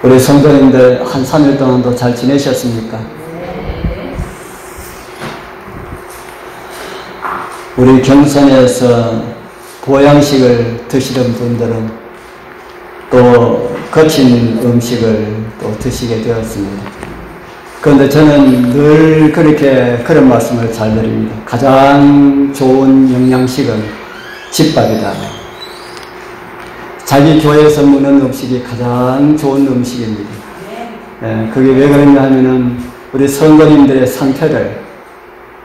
우리 성도님들 한 3일 동안도 잘 지내셨습니까? 우리 경선에서 보양식을 드시던 분들은 또 거친 음식을 또 드시게 되었습니다. 그런데 저는 늘 그런 말씀을 잘 드립니다. 가장 좋은 영양식은 집밥이다. 자기 교회에서 먹는 음식이 가장 좋은 음식입니다. 그게 왜 그러냐 하면은 우리 성도님들의 상태를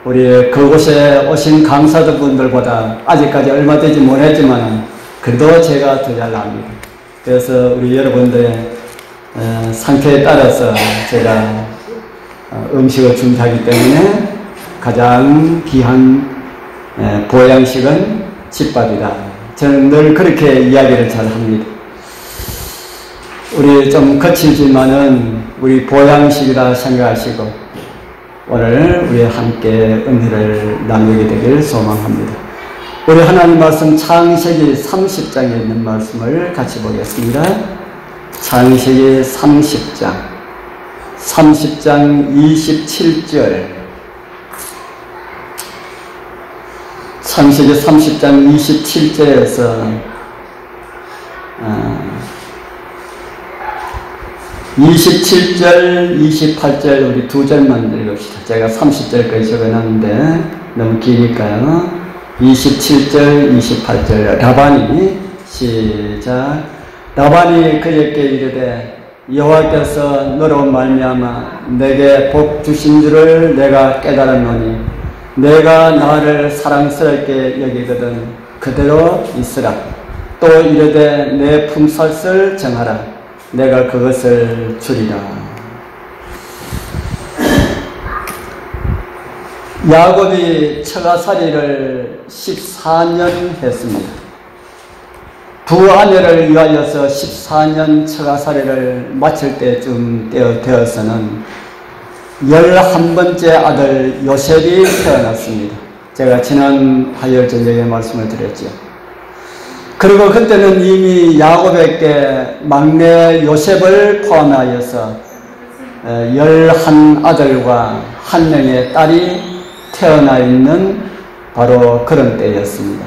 우리 그곳에 오신 강사분들보다 아직까지 얼마 되지 못했지만 그래도 제가 더 잘 압니다. 그래서 우리 여러분들의 상태에 따라서 제가 음식을 준비하기 때문에 가장 귀한 보양식은 집밥이다. 저는 늘 그렇게 이야기를 잘 합니다. 우리 좀 거칠지만은 우리 보양식이라 생각하시고 오늘 우리 함께 은혜를 나누게 되길 소망합니다. 우리 하나님 말씀 창세기 30장에 있는 말씀을 같이 보겠습니다. 창세기 30장 27절 창세기 30장 27절에서 27절, 28절 우리 두 절만 읽읍시다. 제가 30절까지 적어놨는데 너무 기니까요. 27절, 28절 라반이 시작. 라반이 그에게 이르되 여호와께서 너로 말미암아 내게 복 주신 줄을 내가 깨달았노니 내가 나를 사랑스럽게 여기거든 그대로 있으라. 또 이르되 내 품삯을 정하라. 내가 그것을 주리라. 야곱이 처가살이를 14년 했습니다. 두 아내를 위하여서 14년 처가살이를 마칠 때쯤 되어서는 11번째 아들 요셉이 태어났습니다. 제가 지난 화요일 저녁에 말씀을 드렸죠. 그리고 그때는 이미 야곱에게 막내 요셉을 포함하여서 11아들과 1명의 딸이 태어나 있는 바로 그런 때였습니다.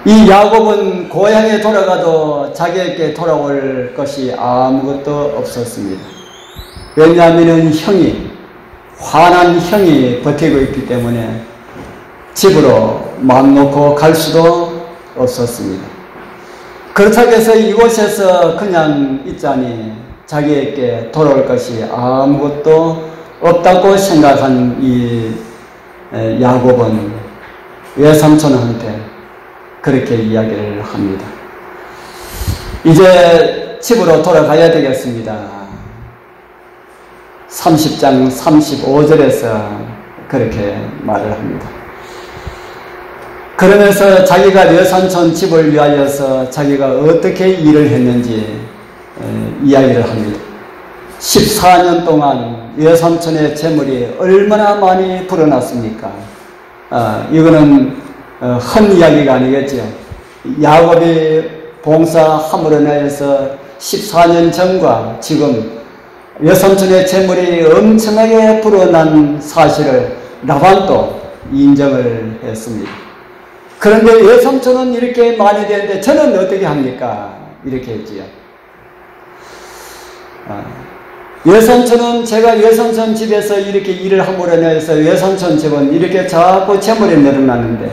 이 야곱은 고향에 돌아가도 자기에게 돌아올 것이 아무것도 없었습니다. 왜냐하면 화난 형이 버티고 있기 때문에 집으로 마음 놓고 갈 수도 없었습니다. 그렇다고 해서 이곳에서 그냥 있자니 자기에게 돌아올 것이 아무것도 없다고 생각한 이 야곱은 외삼촌한테 그렇게 이야기를 합니다. 이제 집으로 돌아가야 되겠습니다. 30장 35절에서 그렇게 말을 합니다. 그러면서 자기가 외삼촌 집을 위하여서 자기가 어떻게 일을 했는지 이야기를 합니다. 14년 동안 외삼촌의 재물이 얼마나 많이 불어났습니까? 이거는 헛 이야기가 아니겠죠. 야곱이 봉사함으로 인해서 14년 전과 지금 외삼촌의 재물이 엄청나게 불어난 사실을 라반도 인정을 했습니다. 그런데 외삼촌은 이렇게 많이 되는데 저는 어떻게 합니까? 이렇게 했지요. 외삼촌은 제가 외삼촌 집에서 이렇게 일을 함으로 인해서 외삼촌 집은 이렇게 자꾸 재물이 늘어나는데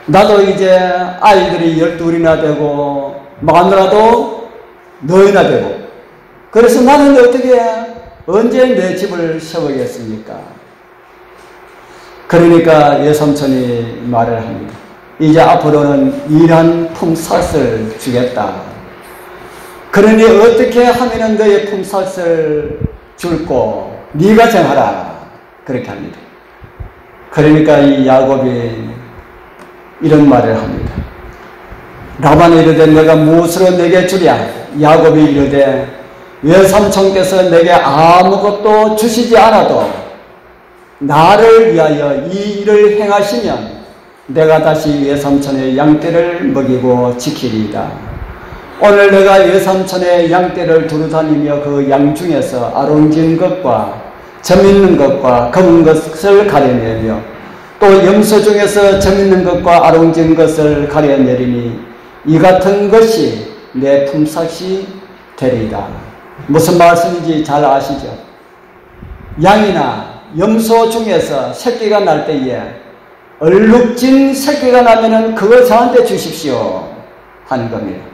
나도 이제 아이들이 12이나 되고 마누라도 너희나 되고 그래서 나는 언제 내 집을 세우겠습니까? 그러니까 외삼촌이 말을 합니다. 이제 앞으로는 일한 품삯을 주겠다. 그러니 어떻게 하면 너의 품삯을 줄고 네가 정하라. 그렇게 합니다. 그러니까 이 야곱이 이런 말을 합니다. 라반이 이르되 내가 무엇으로 내게 주랴? 야곱이 이르되 외삼촌께서 내게 아무것도 주시지 않아도 나를 위하여 이 일을 행하시면 내가 다시 외삼촌의 양떼를 먹이고 지키리이다. 오늘 내가 외삼촌의 양떼를 두루다니며 그 양 중에서 아롱진 것과 점 있는 것과 검은 것을 가려내며 또 염소 중에서 점 있는 것과 아롱진 것을 가려내리니 이 같은 것이 내 품삯이 되리이다. 무슨 말씀인지 잘 아시죠? 양이나 염소 중에서 새끼가 날 때에 얼룩진 새끼가 나면은 그거 저한테 주십시오 하는 겁니다.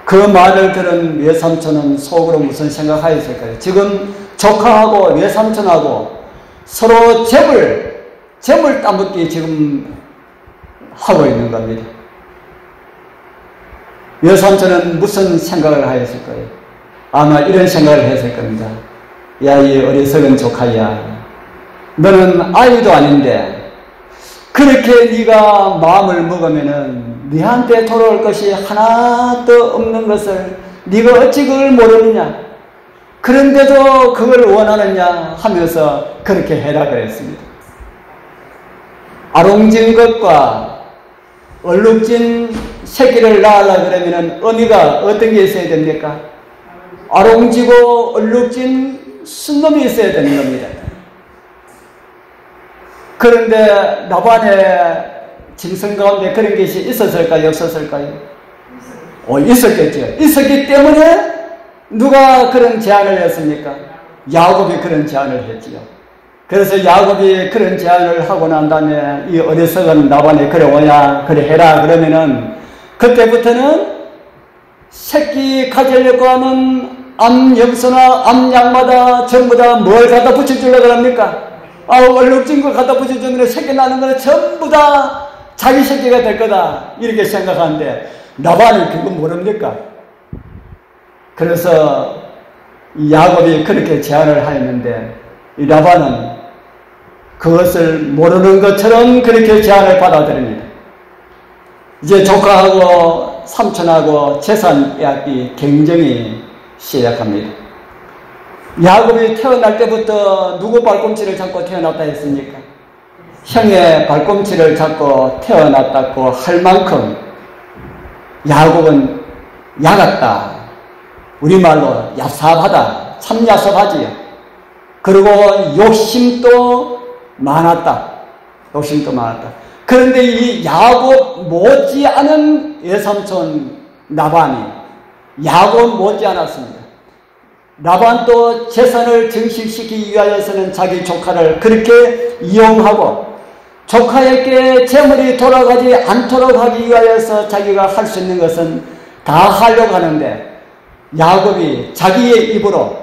그 말을 들은 외삼촌은 속으로 무슨 생각하였을까요? 지금 조카하고 외삼촌하고 서로 재물 따먹기 지금 하고 있는 겁니다. 외삼촌은 무슨 생각을 하였을까요? 아마 이런 생각을 했을 겁니다. 야, 이 어리석은 조카야, 너는 아이도 아닌데 그렇게 네가 마음을 먹으면은 네한테 돌아올 것이 하나도 없는 것을 네가 어찌 그걸 모르느냐, 그런데도 그걸 원하느냐 하면서 그렇게 해라 그랬습니다. 아롱진 것과 얼룩진 새끼를 낳으려 그러면 의미가 어떤 게 있어야 됩니까? 아롱지고 얼룩진 순놈이 있어야 되는 겁니다. 그런데 라반의 짐승 가운데 그런 것이 있었을까요? 없었을까요? 있었겠죠. 있었기 때문에 누가 그런 제안을 했습니까? 야곱이 그런 제안을 했지요. 그래서 야곱이 그런 제안을 하고 난 다음에 이 어리석은 라반이 그래 오냐, 그래 해라 그러면은 그때부터는 새끼 가지려고 하는 암염소나 암양마다 전부 다 뭘 갖다 붙여주려고 합니까? 얼룩진 걸 갖다 붙여주면 새끼 나는 거는 전부 다 자기 새끼가 될 거다 이렇게 생각하는데 라반은 그거 모릅니까? 그래서 이 야곱이 그렇게 제안을 하였는데 이 라반은 그것을 모르는 것처럼 그렇게 제안을 받아들입니다. 이제 조카하고 삼촌하고 재산 이야기 경쟁이 시작합니다. 야곱이 태어날 때부터 누구 발꿈치를 잡고 태어났다 했습니까? 형의 발꿈치를 잡고 태어났다고 할 만큼 야곱은 야같다. 우리말로 얍삽하다. 참 얍삽하지요. 그리고 욕심도 많았다. 욕심도 많았다. 그런데 이 야곱 못지않은 외삼촌 라반이 야곱 못지않았습니다. 라반도 재산을 증식시키기 위하여서는 자기 조카를 그렇게 이용하고 조카에게 재물이 돌아가지 않도록 하기 위하여서 자기가 할 수 있는 것은 다 하려고 하는데 야곱이 자기의 입으로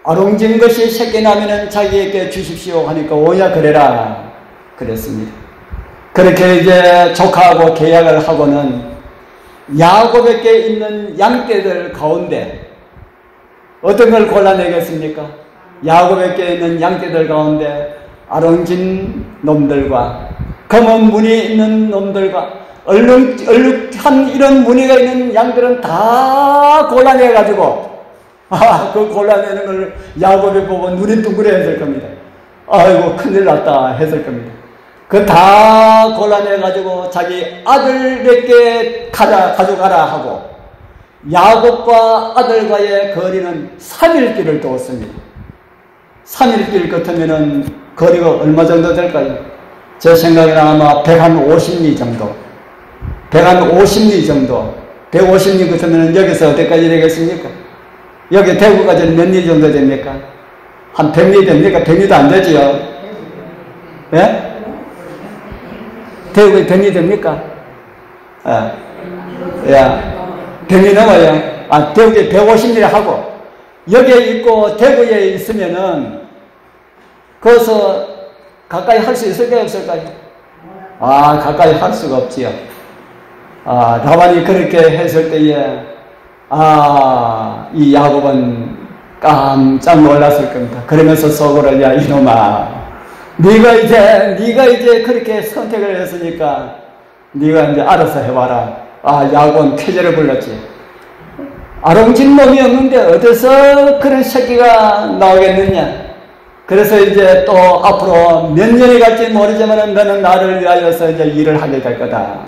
아롱진 것이 새끼 나면은 자기에게 주십시오 하니까 오냐 그래라 그랬습니다. 그렇게 이제 조카하고 계약을 하고는 야곱에게 있는 양떼들 가운데 어떤 걸 골라내겠습니까? 야곱에게 있는 양떼들 가운데 아롱진 놈들과 검은 무늬 있는 놈들과 얼룩한 이런 무늬가 있는 양들은 다 골라내가지고 그 골라내는 걸 야곱이 보고 눈이 둥그레했을 겁니다. 아이고 큰일 났다 했을 겁니다. 그 다 골라내가지고 자기 아들에게 가져가라 하고 야곱과 아들과의 거리는 3일길을 두었습니다. 3일길 같으면은 거리가 얼마 정도 될까요? 제 생각에는 아마 150리 정도. 150리 정도. 150리 같으면 여기서 어디까지 되겠습니까? 여기 대구까지는 몇 리 정도 됩니까? 한 100리 됩니까? 100리도 안 되지요? 예? 대구에 100리 됩니까? 예. 100리 넘어요. 대구에 150리 하고, 여기에 있고 대구에 있으면은, 거기서 가까이 할 수 있을까요? 없을까요? 가까이 할 수가 없지요. 라반이 그렇게 했을 때에, 이 야곱은 깜짝 놀랐을 겁니다. 그러면서 속으로, 야, 이놈아. 네가 이제 그렇게 선택을 했으니까, 네가 이제 알아서 해봐라. 야곱은 쾌재를 불렀지. 아롱진 놈이 없는데 어디서 그런 새끼가 나오겠느냐. 그래서 이제 또 앞으로 몇 년이 갈지 모르지만 너는 나를 위하여서 이제 일을 하게 될 거다.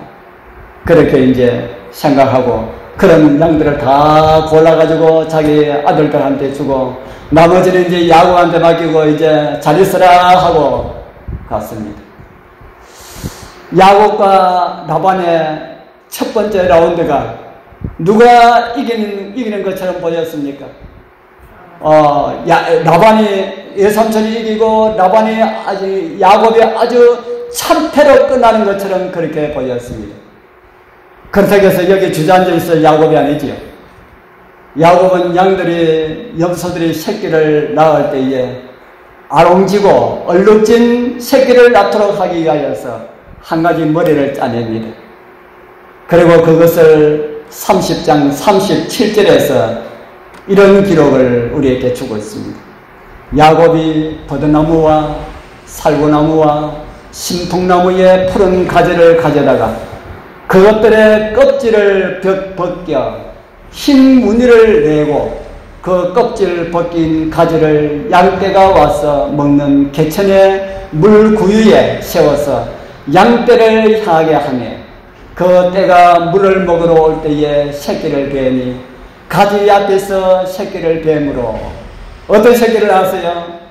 그렇게 이제 생각하고 그런 양들을 다 골라가지고 자기 아들들한테 주고 나머지는 이제 야곱한테 맡기고 이제 잘 있어라 하고 갔습니다. 야곱과 라반의 첫 번째 라운드가 누가 이기는 것처럼 보였습니까? 라반이 예삼촌이 이기고 야곱이 아주 참패로 끝나는 것처럼 그렇게 보였습니다. 그렇다고 해서 여기 주저앉아 있을 야곱이 아니지요. 야곱은 염소들이 새끼를 낳을 때에 아롱지고 얼룩진 새끼를 낳도록 하기 위하여서 한 가지 머리를 짜냅니다. 그리고 그것을 30장 37절에서 이런 기록을 우리에게 주고 있습니다. 야곱이 버드나무와 살구나무와 심통나무의 푸른 가지를 가져다가 그것들의 껍질을 벗겨 흰 무늬를 내고 그 껍질 벗긴 가지를 양떼가 와서 먹는 개천의 물구유에 세워서 양떼를 향하게 하며 그 떼가 물을 먹으러 올 때에 새끼를 베니 가지 앞에서 새끼를 뱀으로 어떤 새끼를 낳았어요?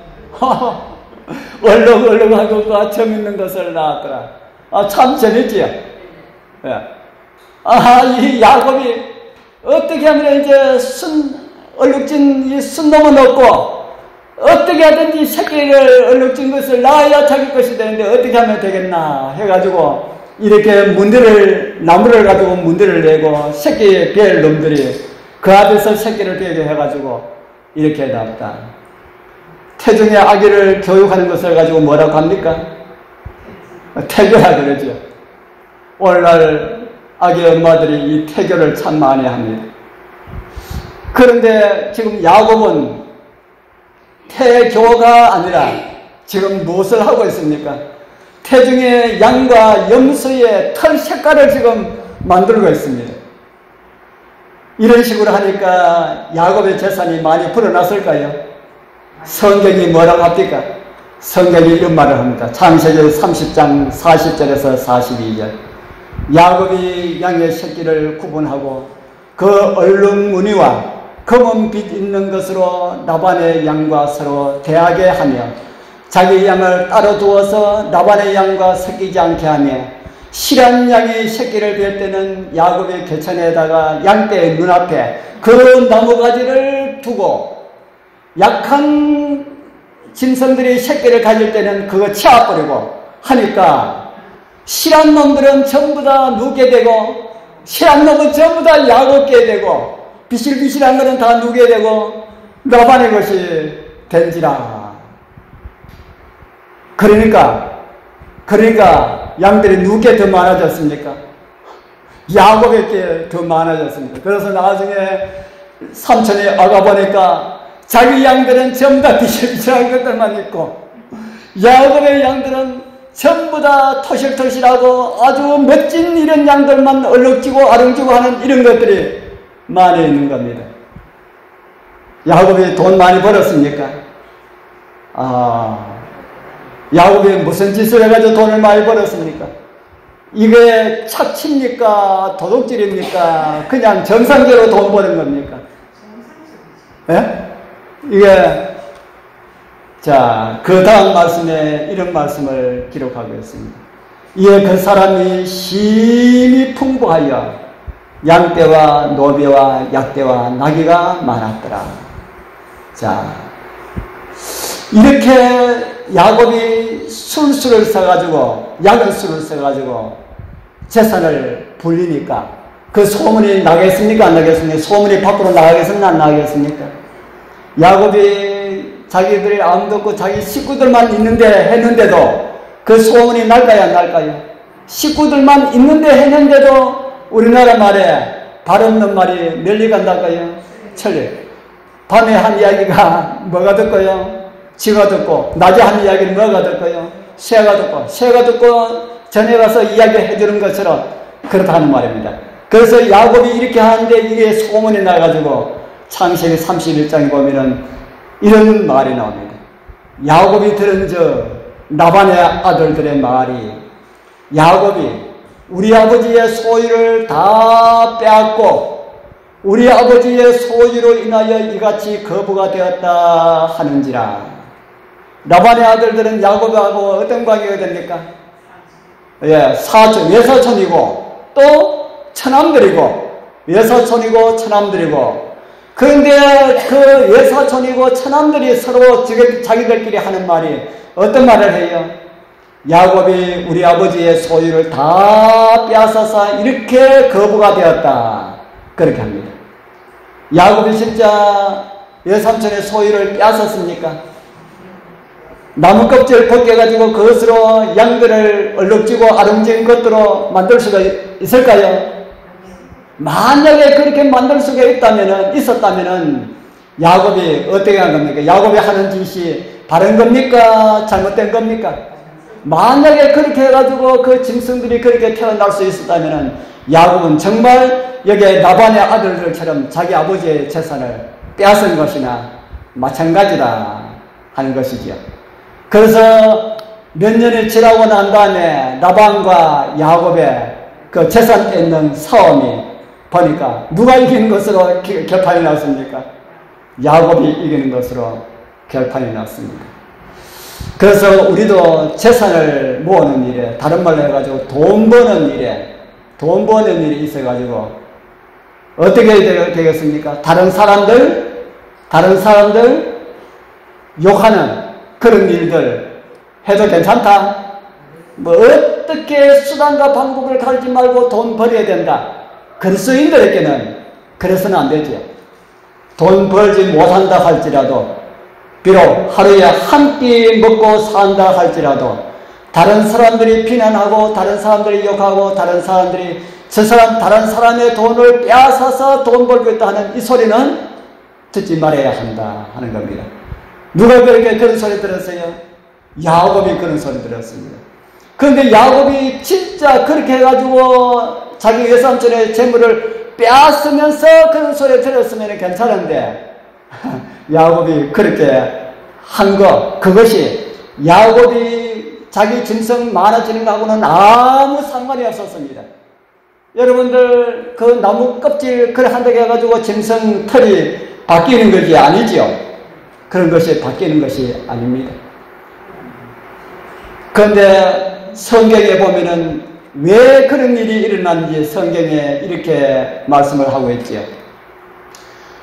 얼룩얼룩하고 재밌는 것을 낳았더라. 참 재밌지요? 이 야곱이 어떻게 하면 이제 얼룩진 이 순놈은 없고 어떻게 하든지 새끼를 얼룩진 것을 낳아야 자기 것이 되는데 어떻게 하면 되겠나 해가지고 이렇게 나무를 가지고 문들을 내고 새끼 벨 놈들이 그 앞에서 새끼를 베게 해가지고 이렇게 낳았다. 태중의 아기를 교육하는 것을 가지고 뭐라고 합니까? 태교라 그러죠. 오늘날 아기 엄마들이 이 태교를 참 많이 합니다. 그런데 지금 야곱은 태교가 아니라 지금 무엇을 하고 있습니까? 태중의 양과 염소의 털 색깔을 지금 만들고 있습니다. 이런 식으로 하니까 야곱의 재산이 많이 불어났을까요? 성경이 뭐라고 합니까? 성경이 이런 말을 합니다. 창세기 30장 40절에서 42절. 야곱이 양의 새끼를 구분하고 그 얼룩 무늬와 검은빛 있는 것으로 라반의 양과 서로 대하게 하며 자기 양을 따로 두어서 라반의 양과 섞이지 않게 하며 실한 양이 새끼를 뵐 때는 야곱의 개천에다가 양떼의 눈앞에 그 나무가지를 두고 약한 짐승들이 새끼를 가질 때는 그거 치워버리고 하니까 실한 놈들은 전부 다 누게 되고 실한 놈은 전부 다 야곱게 되고 비실비실한 것은 다 누게 되고 라반의 것이 된지라. 그러니까 양들이 누게 더 많아졌습니까? 야곱에게 더 많아졌습니다. 그래서 나중에 삼촌이 와가보니까 자기 양들은 전부 다 비실비실한 것들만 있고 야곱의 양들은 전부 다 토실토실하고 아주 멋진 이런 양들만 얼룩지고 아름지고 하는 이런 것들이 많이 있는 겁니다. 야곱이 돈 많이 벌었습니까? 야곱이 무슨 짓을 해가지고 돈을 많이 벌었습니까? 이게 착취입니까? 도둑질입니까? 그냥 정상적으로 돈 버는 겁니까? 예? 그 다음 말씀에 이런 말씀을 기록하고 있습니다. 이에 그 사람이 심히 풍부하여 양떼와 노비와 약떼와 나귀가 많았더라. 이렇게 야곱이 술수를 써가지고 약은 술을 써가지고 재산을 불리니까 그 소문이 나겠습니까? 안 나겠습니까? 소문이 밖으로 나가겠습니까? 안 나가겠습니까? 야곱이 자기들이 아무도 없고 자기 식구들만 있는데 했는데도 그 소문이 날까요? 안 날까요? 식구들만 있는데 했는데도 우리나라 말에 발 없는 말이 널리 간달까요? 천리. 밤에 한 이야기가 뭐가 듣고요? 쥐가 듣고, 낮에 한 이야기는 뭐가 듣고요? 새가 듣고, 새가 듣고 전에 가서 이야기해 주는 것처럼 그렇다는 말입니다. 그래서 야곱이 이렇게 하는데 이게 소문이 나가지고 창세기 31장에 보면은 이런 말이 나옵니다. 야곱이 들은 라반의 아들들의 말이 야곱이 우리 아버지의 소유를 다 빼앗고 우리 아버지의 소유로 인하여 이같이 거부가 되었다 하는지라. 라반의 아들들은 야곱하고 어떤 관계가 됩니까? 예, 외사촌이고 또 처남들이고, 외사촌이고 처남들이고. 그런데 그 외사촌이고 처남들이 서로 자기들끼리 하는 말이 어떤 말을 해요? 야곱이 우리 아버지의 소유를 다 빼앗아서 이렇게 거부가 되었다. 그렇게 합니다. 야곱이 진짜 외삼촌의 소유를 빼앗았습니까? 나무 껍질을 벗겨가지고 그것으로 양들을 얼룩지고 아름진 것들로 만들 수가 있을까요? 만약에 그렇게 만들 수가 있었다면은 야곱이 어떻게 한 겁니까? 야곱이 하는 짓이 바른 겁니까? 잘못된 겁니까? 만약에 그렇게 해가지고 그 짐승들이 그렇게 태어날 수 있었다면은 야곱은 정말 여기에 라반의 아들들처럼 자기 아버지의 재산을 빼앗은 것이나 마찬가지다 하는 것이지요. 그래서 몇 년이 지나고 난 다음에 라반과 야곱의 그 재산 뺏는 싸움이 보니까 누가 이기는 것으로 결판이 났습니까? 야곱이 이기는 것으로 결판이 났습니다. 그래서 우리도 재산을 모으는 일에, 다른 말로 해가지고 돈 버는 일이 있어가지고 어떻게 되겠습니까? 다른 사람들 욕하는 그런 일들 해도 괜찮다. 뭐 어떻게 수단과 방법을 가리지 말고 돈 벌어야 된다. 그리스도인들에게는 그래서는 안 되죠. 돈 벌지 못한다 할지라도, 비록 하루에 한 끼 먹고 산다 할지라도, 다른 사람들이 비난하고 다른 사람들이 욕하고 다른 사람들이 다른 사람의 돈을 빼앗아서 돈 벌고 있다 하는 이 소리는 듣지 말아야 한다 하는 겁니다. 누가 그런 소리 들었어요? 야곱이 그런 소리 들었습니다. 그런데 야곱이 진짜 그렇게 해가지고 자기 외삼촌의 재물을 빼앗으면서 그런 소리 들었으면 괜찮은데, 야곱이 그렇게 한 그것이 야곱이 자기 짐승 많아지는 것하고는 아무 상관이 없었습니다. 여러분들 그 나무 껍질 그래 한다고 해가지고 짐승 털이 바뀌는 것이 아니지요. 그런 것이 바뀌는 것이 아닙니다. 그런데 성경에 보면은 왜 그런 일이 일어났는지 성경에 이렇게 말씀을 하고 있지요.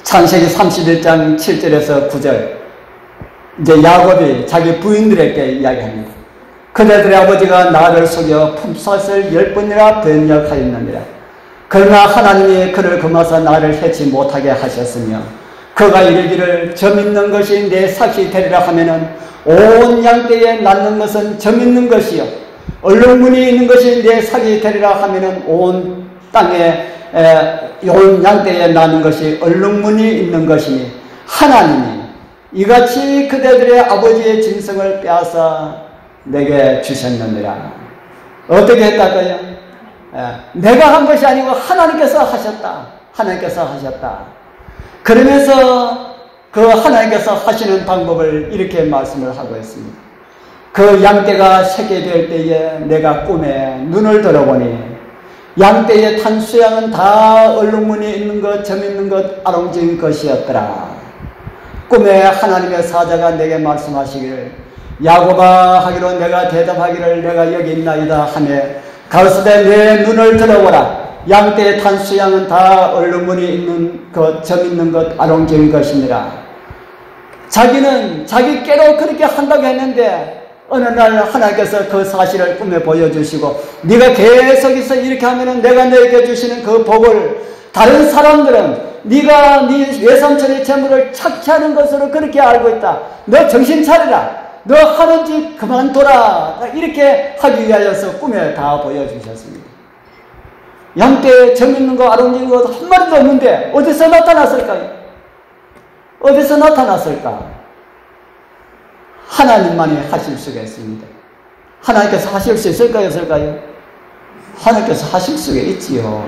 창세기 31장 7절에서 9절, 이제 야곱이 자기 부인들에게 이야기합니다. 그대들의 아버지가 나를 속여 품삯을 10번이나 변력하였느니라. 그러나 하나님이 그를 금하사 나를 해치 못하게 하셨으며, 그가 이르기를 점 있는 것이 내 삭이 되리라 하면은 온 양떼에 낳는 것은 점 있는 것이요, 얼룩무늬 있는 것이 내 삭이 되리라 하면은 온 땅에 온 양떼에 낳는 것이 얼룩무늬 있는 것이니, 하나님이 이같이 그대들의 아버지의 짐승을 빼앗아 내게 주셨느니라. 어떻게 했다고요? 내가 한 것이 아니고 하나님께서 하셨다. 하나님께서 하셨다. 그러면서 그 하나님께서 하시는 방법을 이렇게 말씀을 하고 있습니다. 그 양떼가 새게 될 때에 내가 꿈에 눈을 들어보니 양떼의 탄수양은 다 얼룩무늬 있는 것, 점 있는 것, 아롱진 것이었더라. 꿈에 하나님의 사자가 내게 말씀하시기를, 야곱아 하기로 내가 대답하기를 내가 여기 있나이다 하며 가로수되 내 눈을 들어보라. 양떼의 탄수양은 다 얼룩무늬 있는 것, 점 있는 것, 아롱진 것이니라. 자기는 자기 깨로 그렇게 한다고 했는데 어느 날 하나님께서 그 사실을 꿈에 보여주시고, 네가 계속해서 이렇게 하면은 내가 너에게 주시는 그 복을 다른 사람들은 네가 네 외삼촌의 재물을 착취하는 것으로 그렇게 알고 있다. 너 정신 차리라. 너 하는 짓 그만둬라. 이렇게 하기 위하여서 꿈에 다 보여주셨습니다. 양떼에 점 있는 거, 아롱진 거 한 마리도 없는데 어디서 나타났을까요? 어디서 나타났을까? 하나님만이 하실 수가 있습니다. 하나님께서 하실 수 있을까요? 없을까요? 하나님께서 하실 수가 있지요.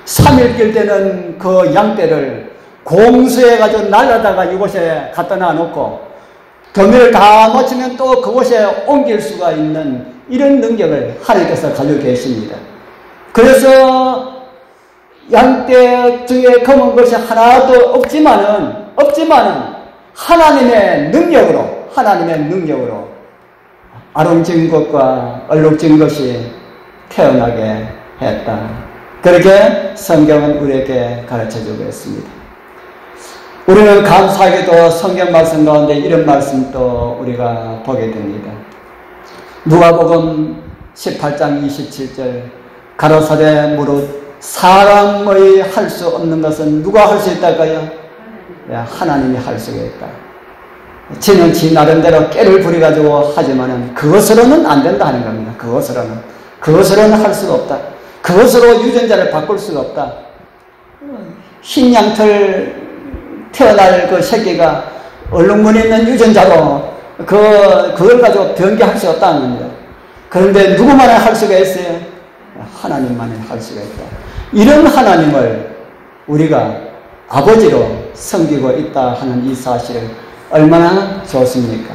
3일길 때는 그 양떼를 공수해가지고 날라다가 이곳에 갖다 놔놓고 더미를 다 마치면 또 그곳에 옮길 수가 있는 이런 능력을 하나님께서 가지고 계십니다. 그래서 양떼 중에 검은 것이 하나도 없지만은 하나님의 능력으로 아름진 것과 얼룩진 것이 태어나게 했다. 그렇게 성경은 우리에게 가르쳐주고 있습니다. 우리는 감사하게도 성경 말씀 가운데 이런 말씀도 우리가 보게 됩니다. 누가복음 18장 27절 가로사대 무릇 사람의 할 수 없는 것은 누가 할 수 있다고요? 하나님이 할 수가 있다. 지는 지 나름대로 깨를 부려가지고 하지만은 그것으로는 안 된다 하는 겁니다. 그것으로는 할 수가 없다. 그것으로 유전자를 바꿀 수가 없다. 흰 양털 태어날 그 새끼가 얼룩무늬 있는 유전자로 그걸 가지고 변개할 수 없다는 겁니다. 그런데 누구만이 할 수가 있어요? 하나님만이 할 수가 있다. 이런 하나님을 우리가 아버지로 섬기고 있다 하는 이 사실을 얼마나 좋습니까?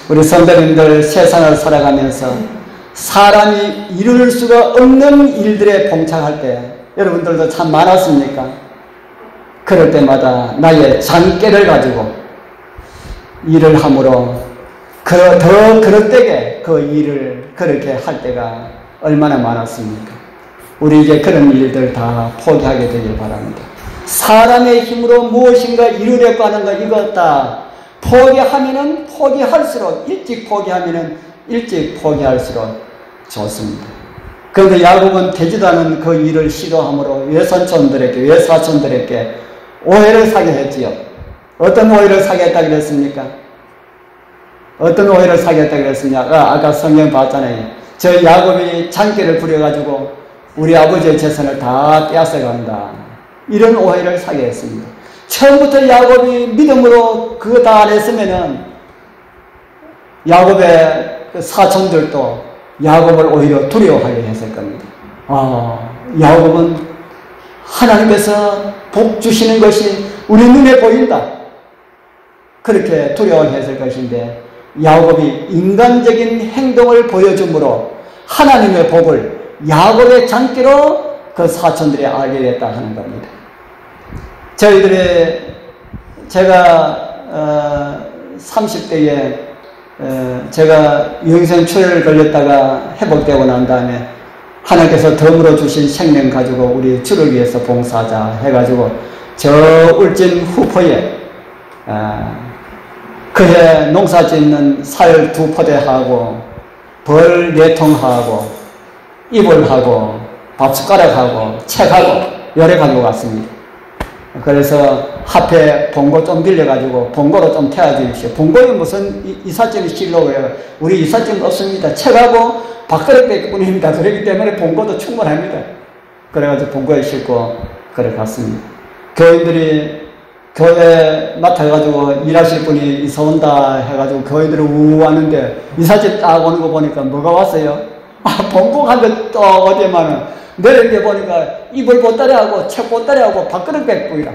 우리 성도님들 세상을 살아가면서 사람이 이룰 수가 없는 일들에 봉착할 때 여러분들도 참 많았습니까? 그럴 때마다 나의 장깨를 가지고 일을 함으로 더 그릇되게 그 일을 그렇게 할 때가 얼마나 많았습니까? 우리 이제 그런 일들 다 포기하게 되길 바랍니다. 사람의 힘으로 무엇인가 이루려고 하는 거 이거 다 포기하면은 포기할수록 일찍 포기할수록 좋습니다. 그런데 야곱은 되지도 않은 그 일을 시도함으로 외사촌들에게 오해를 사게 했지요. 어떤 오해를 사게 했다고 그랬습니까? 아까 성경 봤잖아요. 저 야곱이 장기를 부려가지고 우리 아버지의 재산을 다 떼앗아간다. 이런 오해를 사게 했습니다. 처음부터 야곱이 믿음으로 그거 다 안 했으면은 야곱의 그 사촌들도 야곱을 오히려 두려워하게 했을 겁니다. 야곱은 하나님께서 복 주시는 것이 우리 눈에 보인다. 그렇게 두려워했을 것인데 야곱이 인간적인 행동을 보여줌으로 하나님의 복을 야곱의 장기로 그 사촌들이 알게 됐다 하는 겁니다. 제가 30대에 제가 유행성 출혈을 걸렸다가 회복되고 난 다음에 하나님께서 덤으로 주신 생명 가지고 우리 주를 위해서 봉사하자 해가지고 저 울진 후포에 그해 농사 짓는 살 2포대하고 벌 4통하고 이불하고 밥숟가락하고 책하고 여러 가지고 갔습니다. 그래서 앞에 봉고 좀 빌려가지고 봉고로 좀 태워주십시오. 봉고에 무슨 이삿짐이 실려고 해요. 우리 이삿짐 없습니다. 책하고 밥그릇 뿐입니다. 그렇기 때문에 봉고도 충분합니다. 그래가지고 봉고에 싣고 그래 갔습니다. 교인들이 교회 맡아가지고 일하실 분이 이사 온다 해가지고 교인들이 우 왔는데 이삿짐 딱 오는 거 보니까 뭐가 왔어요? 봉고 한 대 또 어디에만은 내린 게 보니까 이불 보따리하고 책 보따리하고 밥그릇 백부이라.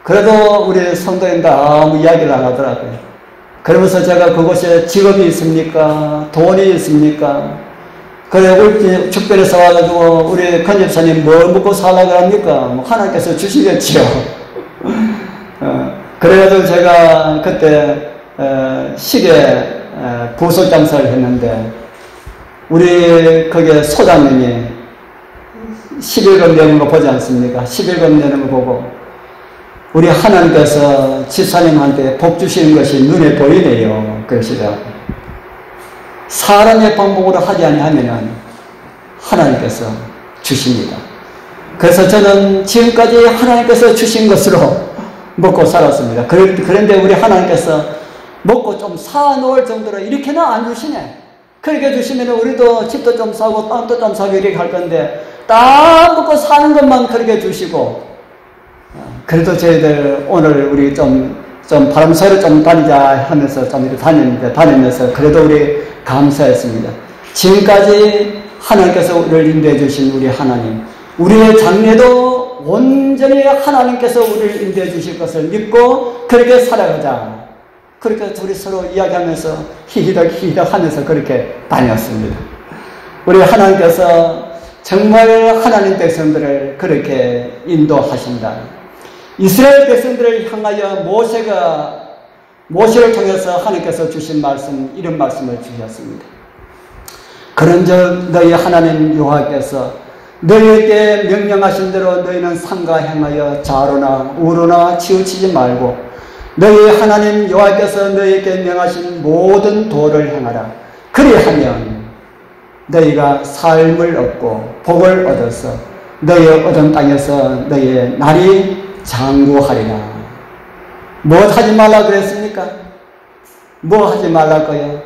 그래도 우리 성도님들 아무 이야기를 안 하더라고요. 그러면서 제가 그곳에 직업이 있습니까? 돈이 있습니까? 그래, 우리 축별에서 와가지고 우리 건집사님 뭘 먹고 살라고 합니까? 뭐 하나님께서 주시겠지요. 그래가지고 제가 그때 시계 부속 장사를 했는데 우리 거기에 소장님이 11금 내는 거 보지 않습니까? 11금 내는 거 보고 우리 하나님께서 집사님한테 복 주시는 것이 눈에 보이네요. 그러시더라고요. 사람의 방법으로 하지 아니하면 하나님께서 주십니다. 그래서 저는 지금까지 하나님께서 주신 것으로 먹고 살았습니다. 그런데 우리 하나님께서 먹고 좀 사놓을 정도로 이렇게는 안 주시네. 그렇게 주시면 우리도 집도 좀 사고 땅도 좀 사고 이렇게 할 건데 딱 먹고 사는 것만 그렇게 주시고 그래도 저희들 오늘 우리 좀 바람소리 좀 다니자 하면서 좀 이렇게 다니면서 그래도 우리 감사했습니다. 지금까지 하나님께서 우리를 인도해 주신 우리 하나님, 우리의 장래도 온전히 하나님께서 우리를 인도해 주실 것을 믿고 그렇게 살아가자. 그렇게 둘이 서로 이야기하면서 히히덕 하면서 그렇게 다녔습니다. 우리 하나님께서 정말 하나님 백성들을 그렇게 인도하신다. 이스라엘 백성들을 향하여 모세를 통해서 하나님께서 주신 말씀, 이런 말씀을 주셨습니다. 그런즉 너희 하나님 여호와께서 너희에게 명령하신 대로 너희는 상가 행하여 좌로나 우로나 치우치지 말고 너희 하나님 여호와께서 너희에게 명하신 모든 도를 행하라. 그리하면 너희가 삶을 얻고 복을 얻어서 너희의 얻은 땅에서 너희의 날이 장구하리라. 뭐 하지 말라 그랬습니까? 뭐 하지 말라고요?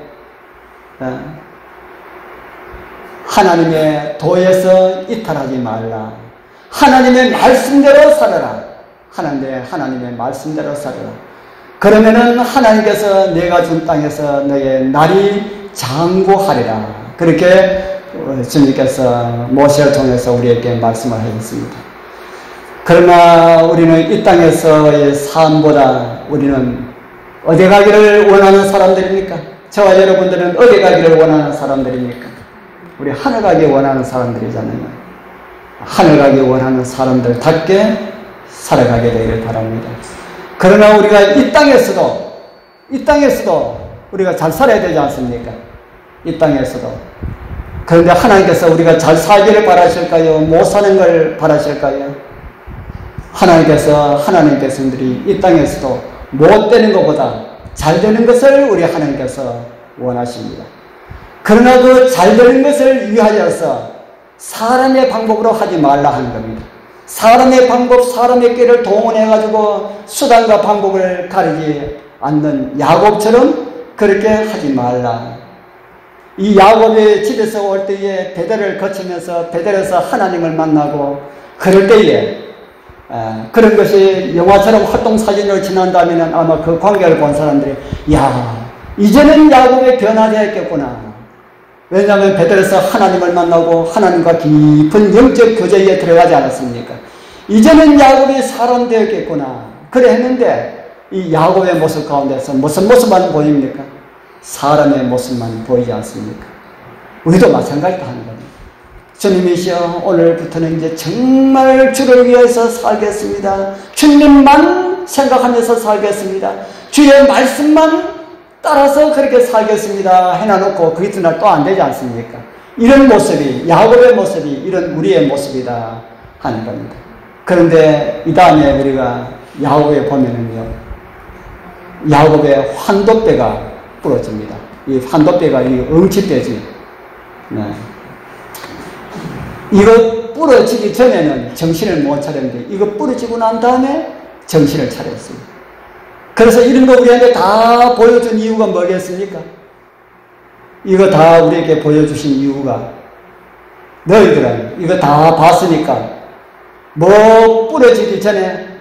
하나님의 도에서 이탈하지 말라. 하나님의 말씀대로 살아라. 하나님의 말씀대로 살아라. 그러면은 하나님께서 내가 준 땅에서 너의 날이 장구하리라. 그렇게 주님께서 모세를 통해서 우리에게 말씀을 하셨습니다. 그러나 우리는 이 땅에서의 삶보다 우리는 어디 가기를 원하는 사람들입니까? 저와 여러분들은 어디 가기를 원하는 사람들입니까? 우리 하늘 가기 원하는 사람들이잖아요. 하늘 가기 원하는 사람들답게 살아가게 되기를 바랍니다. 그러나 우리가 이 땅에서도 우리가 잘 살아야 되지 않습니까? 이 땅에서도. 그런데 하나님께서 우리가 잘 살기를 바라실까요? 못 사는 걸 바라실까요? 하나님께서 하나님 백성들이 이 땅에서도 못 되는 것보다 잘 되는 것을 우리 하나님께서 원하십니다. 그러나 그 잘 되는 것을 위하여서 사람의 방법으로 하지 말라 하는 겁니다. 사람의 방법, 사람의 길을 동원해가지고 수단과 방법을 가리지 않는 야곱처럼 그렇게 하지 말라. 이 야곱이 집에서 올 때에 베델을 거치면서 베델에서 하나님을 만나고 그럴 때에 그런 것이 영화처럼 활동사진으로 지난다면 아마 그 광경을 본 사람들이 이제는 야곱이 변화되었겠구나. 왜냐하면 베델에서 하나님을 만나고 하나님과 깊은 영적 교제에 들어가지 않았습니까? 이제는 야곱이 사람 되었겠구나. 그래 했는데 이 야곱의 모습 가운데서 무슨 모습만 보입니까? 사람의 모습만 보이지 않습니까? 우리도 마찬가지다 하는 겁니다. 주님이시여, 오늘부터는 이제 정말 주를 위해서 살겠습니다. 주님만 생각하면서 살겠습니다. 주의 말씀만 따라서 그렇게 살겠습니다 해놔놓고 그 이튿날 또 안 되지 않습니까? 이런 모습이, 야곱의 모습이 이런 우리의 모습이다 하는 겁니다. 그런데 이 다음에 우리가 야곱에 보면은요, 야곱의 환도뼈가 부러집니다. 이 환도뼈가 이 엉치뼈지. 네. 이거 부러지기 전에는 정신을 못 차렸는데 이거 부러지고 난 다음에 정신을 차렸습니다. 그래서 이런 거 우리한테 다 보여준 이유가 뭐겠습니까? 이거 다 우리에게 보여주신 이유가 너희들은 이거 다 봤으니까 뭐 부러지기 전에요?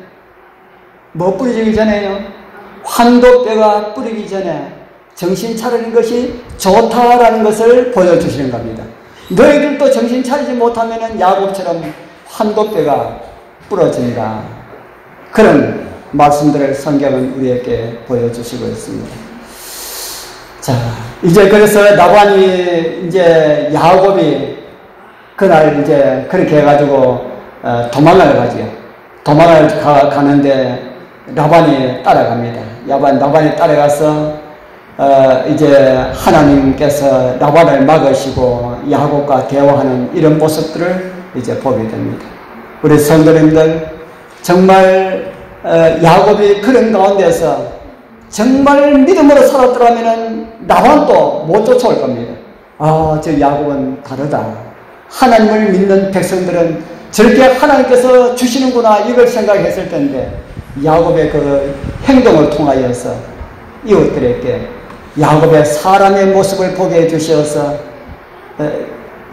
환도뼈가 뿌리기 전에 정신 차리는 것이 좋다라는 것을 보여주시는 겁니다. 너희들도 정신 차리지 못하면 야곱처럼 환도뼈가 부러진다. 그런 말씀들을 성경은 우리에게 보여주시고 있습니다. 자, 이제 그래서 라반이 이제 야곱이 그날 이제 그렇게 해가지고 도망을 가지요. 도망을 가는데 라반이 따라갑니다. 라반이 따라가서 이제 하나님께서 라반을 막으시고 야곱과 대화하는 이런 모습들을 이제 보게 됩니다. 우리 성도님들 정말 야곱이 그런 가운데서 정말 믿음으로 살았더라면 라반도 못 쫓아올 겁니다. 저 야곱은 다르다. 하나님을 믿는 백성들은 저렇게 하나님께서 주시는구나 이걸 생각했을 텐데 야곱의 그 행동을 통하여서 이웃들에게 야곱의 사람의 모습을 보게 해주셔서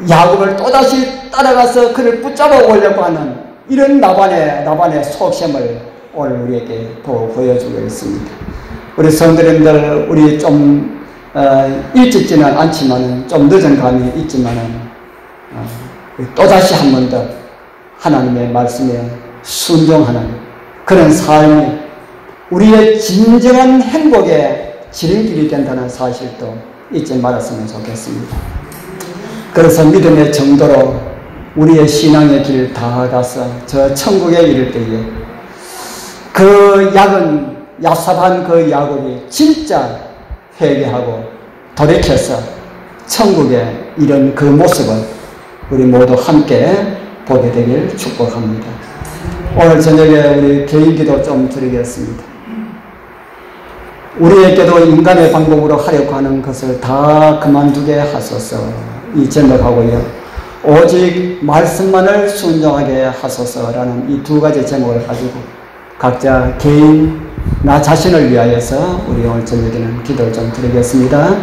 야곱을 또다시 따라가서 그를 붙잡아 오려고 하는 이런 라반의 속셈을 오늘 우리에게 보여주고 있습니다. 우리 성도님들, 우리 좀 일찍지는 않지만 좀 늦은 감이 있지만 또다시 한 번 더 하나님의 말씀에 순종하는 그런 삶이 우리의 진정한 행복의 지름길이 된다는 사실도 잊지 말았으면 좋겠습니다. 그래서 믿음의 정도로 우리의 신앙의 길 다 가서 저 천국에 이를 때에 그 야삽한 그 야곱이 진짜 회개하고 돌이켜서 천국에 이른 그 모습을 우리 모두 함께 보게 되길 축복합니다. 오늘 저녁에 우리 개인기도 좀 드리겠습니다. 우리에게도 인간의 방법으로 하려고 하는 것을 다 그만두게 하소서 이 제목하고요. 오직 말씀만을 순종하게 하소서라는 이 두 가지 제목을 가지고 각자 개인 나 자신을 위하여서 우리 오늘 저녁에는 기도를 좀 드리겠습니다.